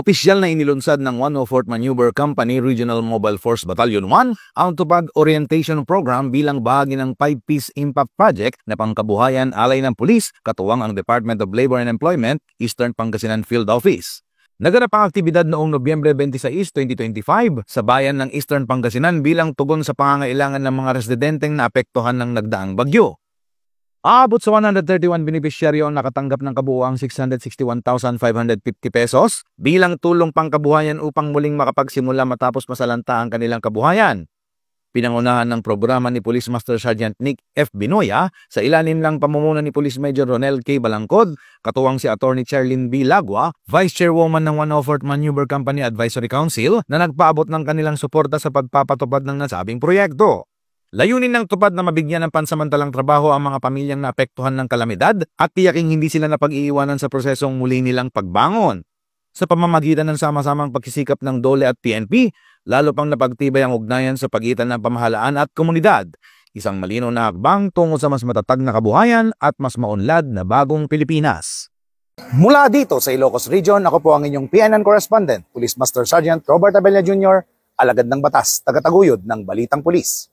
Opisyal na inilunsad ng 104th Maneuver Company Regional Mobile Force Battalion 1 ang Tupad Orientation Program bilang bahagi ng 5-piece impact project na pangkabuhayan alay ng pulis katuwang ang Department of Labor and Employment, Eastern Pangasinan Field Office. Naganap ang aktibidad noong Nobyembre 26, 2025 sa bayan ng Eastern Pangasinan bilang tugon sa pangangailangan ng mga residenteng naapektuhan ng nagdaang bagyo. Aabot sa 131 benepisyaryo ang nakatanggap ng kabuuang 661,550 pesos bilang tulong pangkabuhayan upang muling makapagsimula matapos masalanta ang kanilang kabuhayan. Pinangunahan ng programa ni Police Master Sergeant Nick F. Binoya sa ilalim ng pamumuno ni Police Major Ronel K. Balangkod, katuwang si Attorney Charlene B. Lagua, Vice Chairwoman ng 104th Maneuver Company Advisory Council na nagpaabot ng kanilang suporta sa pagpapatupad ng nasabing proyekto. Layunin ng tupad na mabigyan ng pansamantalang trabaho ang mga pamilyang naapektuhan ng kalamidad at tiyaking hindi sila napag-iiwanan sa prosesong muli nilang pagbangon. Sa pamamagitan ng sama-samang pagsisikap ng DOLE at PNP, lalo pang napagtibay ang ugnayan sa pagitan ng pamahalaan at komunidad. Isang malinaw na hakbang tungo sa mas matatag na kabuhayan at mas maunlad na bagong Pilipinas. Mula dito sa Ilocos Region, ako po ang inyong PNN correspondent, Police Master Sergeant Robert Abella Jr., alagad ng batas, tagataguyod ng Balitang Pulis.